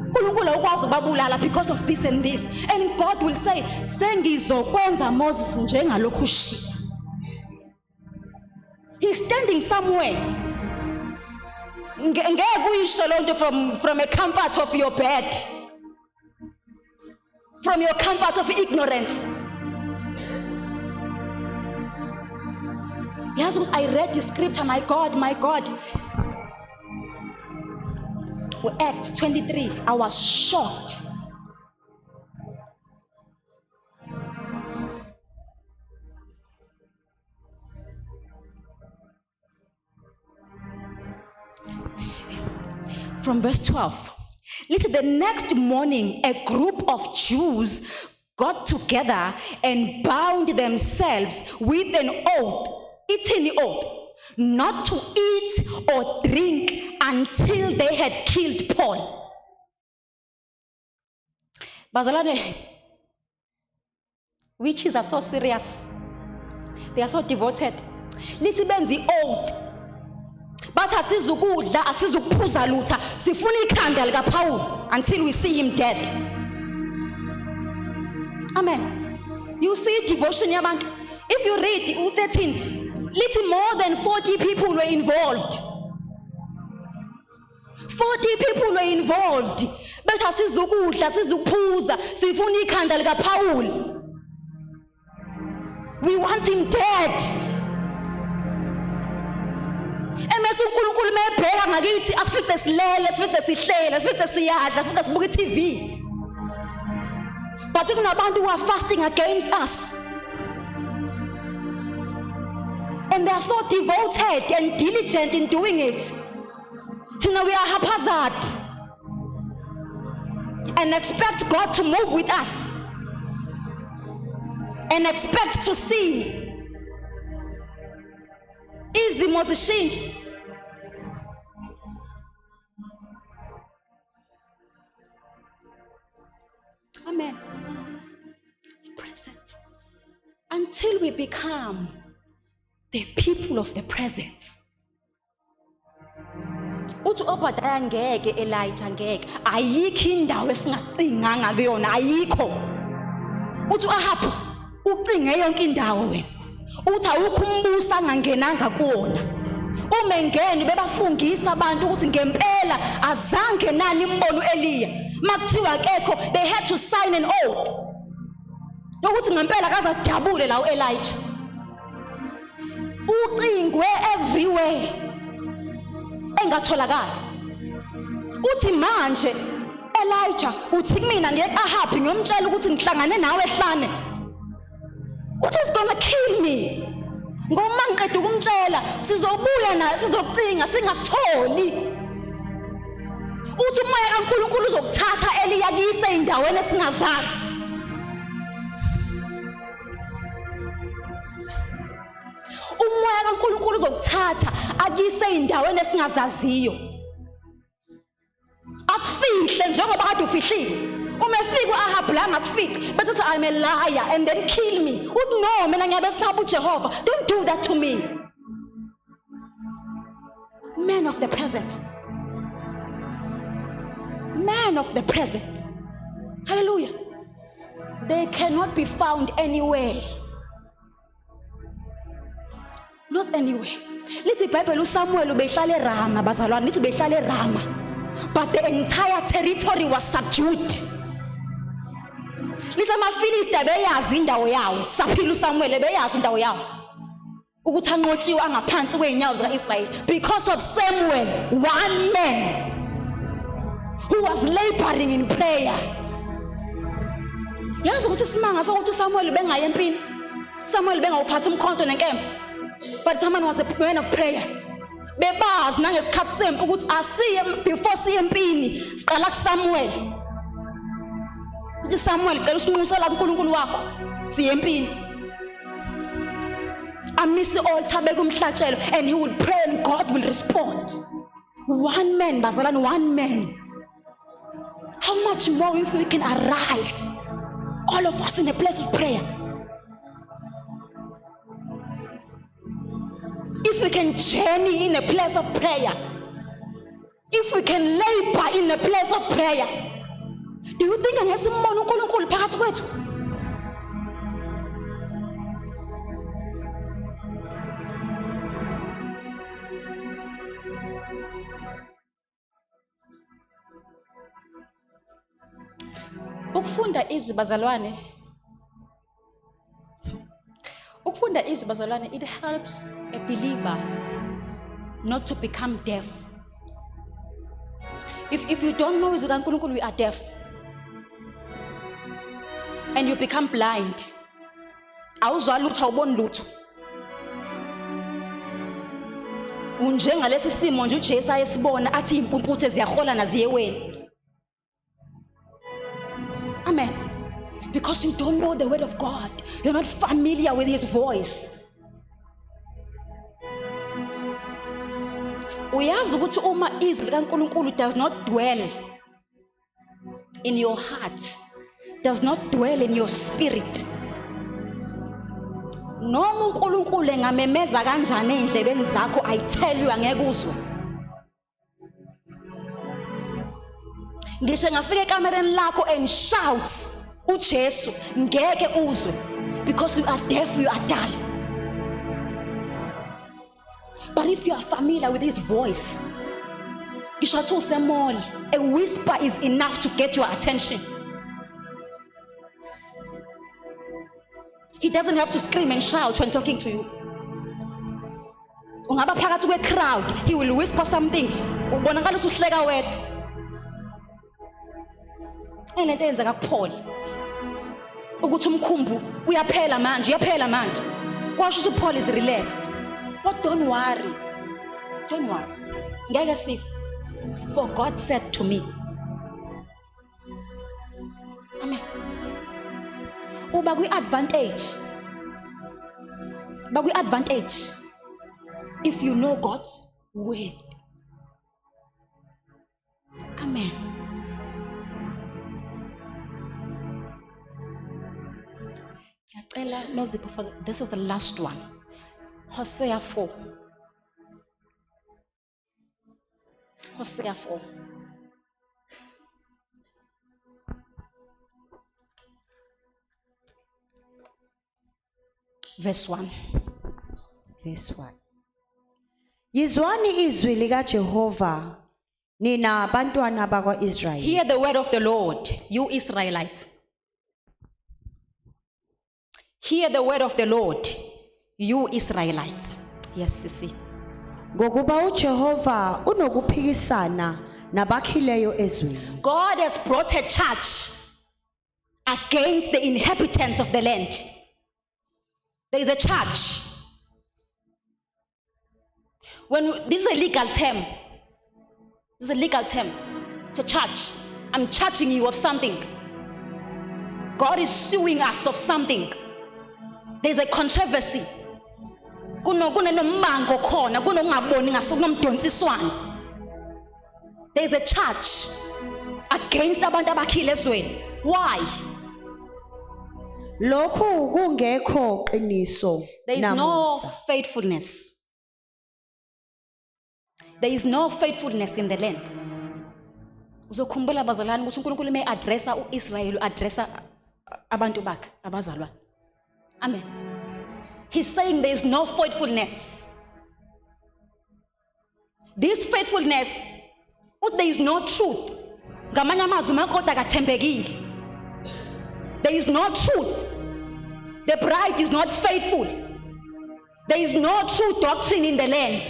uNkulunkulu ukwazi ukubabulala because of this and this, and God will say, sengizokwenza Moses njengalokhu ushiya. He's standing somewhere. Ngeke uyisho lonto from a comfort of your bed, from your comfort of ignorance. Yes, because I read the scripture, my God. Acts 23, I was shocked. From verse 12. Listen, the next morning, a group of Jews got together and bound themselves with an oath, eating oath, not to eat or drink until they had killed Paul. Bazalwane, witches are so serious. They are so devoted. Lithi benzi oath. But asizukudla, asizukuphuza lutha, sifuna ikhanda lika Paul until we see him dead. Amen. You see devotion yabantu. If you read 13, little more than 40 people were involved. 40 people were involved. But asizukudla, asizukuphuza, sifuna ikhanda lika Paul. We want him dead. Emese uNkulunkulu mebheka ngakithi asifice silele, asifice sihlele, asifice siyadla, asifice sibuka iTV. But kunabantu who are fasting against us. And they are so devoted and diligent in doing it. Till we are haphazard and expect God to move with us and expect to see izimo zishintshe. Amen. Present. Until we become the people of the presence. Uthi Obadiah ngeke, Elijah ngeke, ayikho indawo esingacinganga kuyona, ayikho. Uthi Ahab ucinge yonke indawo wena. Uthi awukho umbuso angangenanga kuona. Uma engene bebafungisa abantu ukuthi ngempela azange nani imbono Eliya. Makuthiwa akekho, they had to sign an oath. Ukuthi ngempela akazadabule lawo Elijah. Ucingwe everywhere. Engatholakala. Uthi manje Elijah uthi kumina ngeke Ahab ngiyomtshela ukuthi ngihlangane nawe ehlane. Uthi is gonna kill me. Ngoma ngiqeda ukumtshela sizobuya na sizocinga singakutholi. Uthi umoya kaNkulunkulu uzokuthatha Eliya kuyise endaweni esingazazi. Umoya uNkulunkulu uzokuthatha akuyise eindaweni esingazaziyo. Akufihle njengoba kade ufihlile. Uma efika uAhab la ngakufici bese sithi I'm a liar and then kill me. Uthi no, mina ngiyabesaba uJehova. Don't do that to me. Man of the presence. Man of the presence. Hallelujah. They cannot be found anywhere. Not anywhere. Lithi iBhayibheli uSamuel ubehlala eRama bazalwane, lithi behlala eRama. But the entire territory was subdued. Lisa amaFilisti beyazi indawo yawo. Saphila uSamuel beyazi indawo yawo. Ukuthi anqotshiwe angaphansi kweinyawo zikaIsrayeli because of Samuel, one man who was laboring in prayer. Yazi ukuthi simanga sokuthi uSamuel bengaya empini. Samuel bengawuphatha umkhonto nenkemba. But someone was a man of prayer. Bebazi nangesikhathi sempi ukuthi asiye before siye empini siqala kuSamuel. Uthi Samuel cela usinqusela kuNkulunkulu wakho siye empini. Amisi altar bekumhlatshelo and he would pray and God will respond. One man bazalwane, one man. How much more if we can arise, all of us in a place of prayer? If we can journey in a place of prayer, if we can labor in a place of prayer, do you think angesimono uNkulunkulu phakathi kwethu? Ukufunda izwi bazalwane. Ukufunda izwi bazalwane, it helps a believer not to become deaf. If you don't know izwi kaNkulunkulu, we are deaf. And you become blind. Awuzwa lutho awuboni lutho. Unjengalesi simo nje uJesu ayesibona athi impumputhe ziyahola naziyeweni. Amen. Because you don't know the word of God. You're not familiar with his voice. Uyazi ukuthi uma izwi likaNkulunkulu does not dwell in your heart, does not dwell in your spirit. Noma uNkulunkulu engamemeza kanjani endlebeni zakho, I tell you angeke uzwe. Ngisho ngafika ekamereni lakho and shout uJesu ngeke uzwe because you are deaf, you are dull. But if you are familiar with his voice, you shall tell Samuel, a whisper is enough to get your attention. He doesn't have to scream and shout when talking to you. Ungaba phakathi kwe crowd, he will whisper something. Ubonakala usuhleka wedwa. Lento eyenzeka kuPaul ukuthi umkhumbu uyaphela manje kwasho ukuthi Paul is relaxed. But don't worry, ngeke sife, for God said to me. Amen. Uba kwi-advantage if you know God's word. Amen. This is the last one. Hosea 4. Hosea 4. Verse 1. Yizwani izwi likaJehova nina bantwana bakwa-Israyeli. Hear the word of the Lord, you Israelites. Hear the word of the Lord, you Israelites. Yes, sisi. Ngokuba uJehova unokuphikisana nabakhileyo ezweni. God has brought a charge against the inhabitants of the land. There is a charge. This is a legal term. This is a legal term. It's a charge. I'm charging you of something. God is suing us of something. There's a controversy. kunommango khona kunokungaboni ngasukunomdonsiswana. There is a charge against abantu abakhile ezweni. Why? Lokhu kungekho qiniso There is no namuhla. faithfulness. There is no faithfulness in the land. Uzokhumbula bazalwane ukuthi uNkulunkulu ume-addressa u-Israyeli u-addressa abantu bakhe abazalwane. Amen. He's saying there is no faithfulness. This faithfulness, there is no truth. Ngamanye amazwi umakoti akathembekile. There is no truth. The bride is not faithful. There is no true doctrine in the land.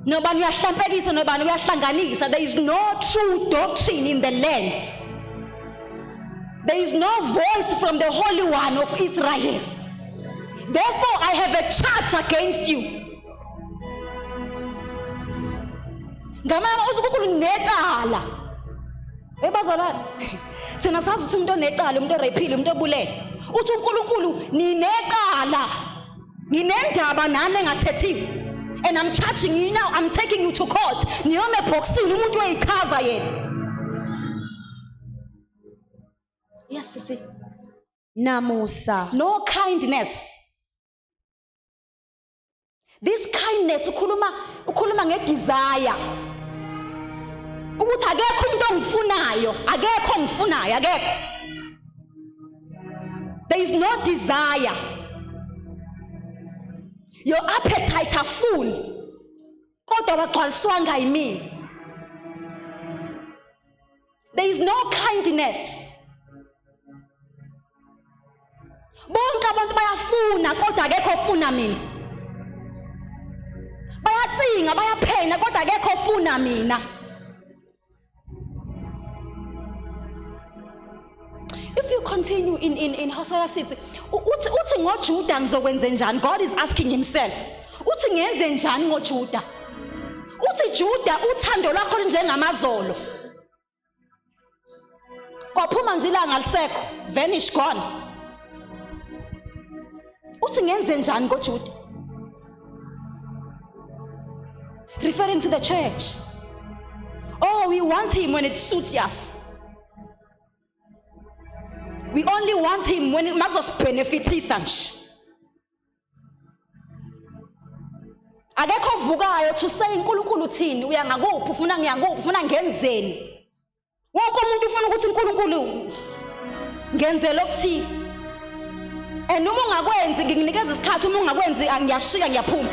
Nobani uyahlampekisa, nobani uyahlanganisa. There is no true doctrine in the land. There is no voice from the Holy One of Israel. Therefore, I have a charge against you. Ngamanye uNkulunkulu necala. Ebazalwane, thina sazi ukuthi umuntu onecala, umuntu orepile, umuntu obulele. Uthi uNkulunkulu ninecala. Nginendaba nani engathethiwe. And I'm charging you now. I'm taking you to court. Niyome boxini umuntu uyichaza yena. Yes, sisi. Namusa. No kindness. This kindness ukhuluma nge-desire. Ukuthi akekho umuntu ongifunayo, akekho. There is no desire. Your appetite are full. Kodwa wagcwaliswanga yimini. There is no kindness. Bonke abantu bayafuna kodwa akekho ofuna mina. Bayacinga, bayaphenya kodwa akekho ofuna mina. If you continue in Hosea 6, uthi ngoJuda ngizokwenze njani? God is asking himself. Uthi ngenze njani ngoJuda? Uthi Juda uthando lwakho njengamazolo. Kwaphuma nje ilanga lisekho, vanish gone. Uthi ngenze njani ngoJuda? Referring to the church. Oh, we want him when it suits us. We only want him when it makes us benefitisa nje. Akekho vukayo to say uNkulunkulu uthini, uya ngakuphi, ufuna ngiyakuphi, ufuna ngenzeni. Wonke umuntu ufuna ukuthi uNkulunkulu ngenzele okuthini. And uma ungakwenzi ngikunikeza isikhathi, uma ungakwenzi ngiyashika ngiyaphuma.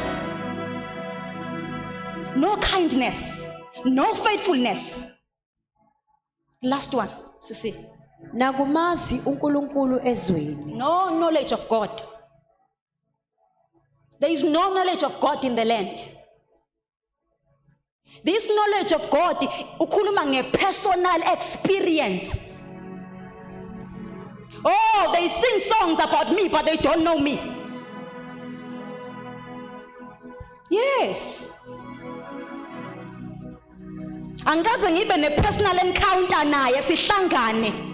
No kindness, no faithfulness. Last one, sisi. Nakumazi uNkulunkulu ezweni. No knowledge of God. There is no knowledge of God in the land. This knowledge of God, ukhuluma nge-personal experience. Oh, they sing songs about me, but they don't know me. Yes. Angikaze ngibe ne-personal encounter naye sihlangane.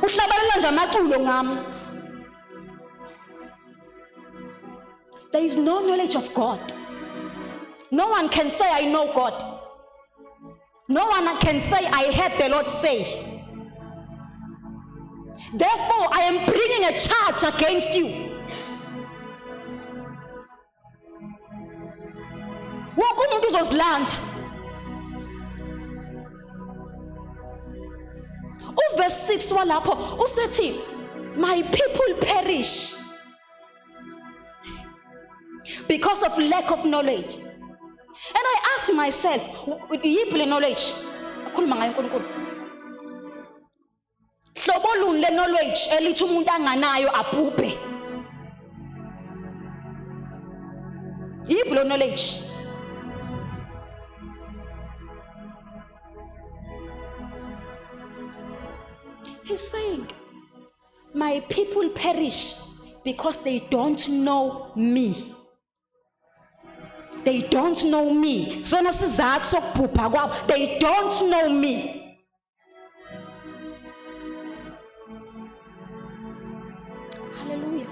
Uhlabelela nje amaculo ngami. There is no knowledge of God. No one can say I know God. No one can say I heard the Lord say. Therefore, I am bringing a charge against you. Wonke umuntu uzozilanda. Verse 6 walapho usethi, my people perish because of lack of knowledge. And I asked myself, yiphi le knowledge? Akhuluma ngayo uNkulunkulu. Hlobo luni le knowledge elithi umuntu anganayo abhubhe? Yiphi lo knowledge? He's saying, my people perish because they don't know me. They don't know me. Sona sizathu sokubhubha kwabo. They don't know me. Hallelujah.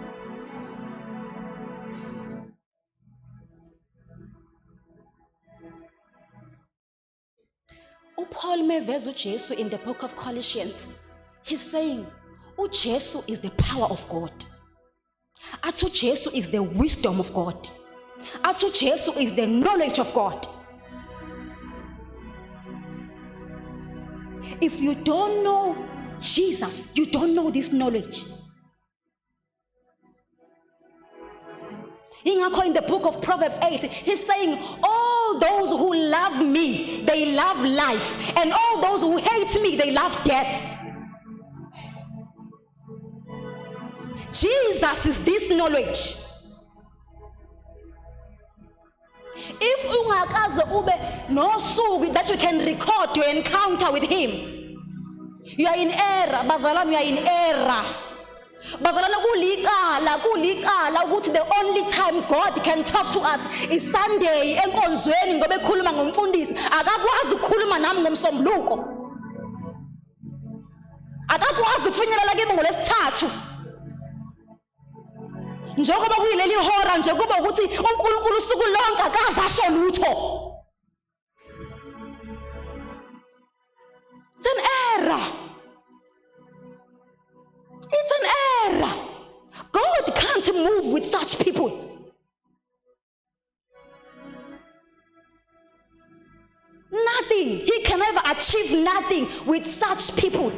Paul meveza uJesu in the book of Colossians, he's saying, uJesu is the power of God. Athi uJesu is the wisdom of God. Athi uJesu is the knowledge of God. If you don't know Jesus, you don't know this knowledge. Ingakho in the book of Proverbs 8, he's saying, all those who love me, they love life. And all those who hate me, they love death. Jesus is this knowledge. If ungakaze ube nosuku that you can record your encounter with him, you are in error. Bazalwane, you are in error. Bazalwane, kulicala ukuthi the only time God can talk to us is Sunday enkonzweni ngoba ekhuluma ngomfundisi. Akakwazi ukukhuluma nami ngomsombuluko. Akakwazi ukufinyelela kimi ngolesithathu. Njengoba kuyileli hora nje kuba ukuthi uNkulunkulu usuku lonke akaze asho lutho. It's an error. It's an error. God can't move with such people. Nothing. He can never achieve nothing with such people.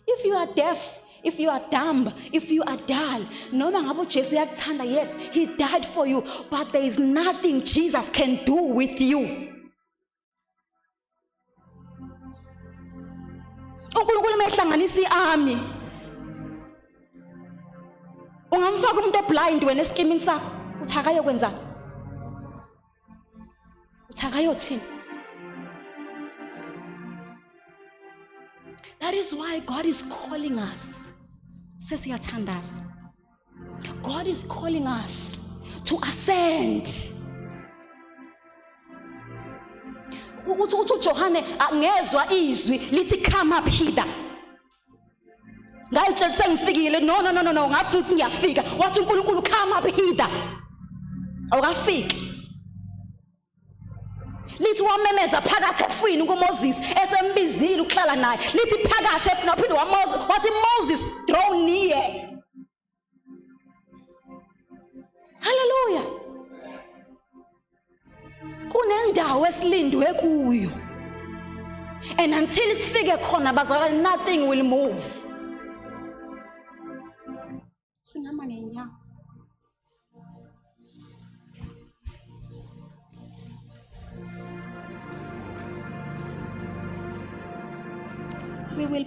If you are deaf, if you are dumb, if you are dull, noma ngabe uJesu uyakuthanda, yes, he died for you, but there is nothing Jesus can do with you. uNkulunkulu mehlanganisa iarmy, ungamfaka umuntu oblind wena eskimini sakho, uthi akayokwenzani? Uthi akayothini? That is why God is calling us. Sesiyathandaza. God is calling us to ascend. Uthi uJohane angezwa izwi lithi come up hither. Ngayitshela sengifikile. No, ngathi ngithi ngiyafika. Wathi uNkulunkulu come up hither. Awukafiki. Lithi wamemeza phakathi efwini kuMoses esembizile ukuhlala naye. Lithi phakathi efwini waphinde wathi Moses draw near. Hallelujah. Kunendawo esilindwe kuyo. And until sifike khona bazalwane, nothing will move. Singama ngenyawo. We will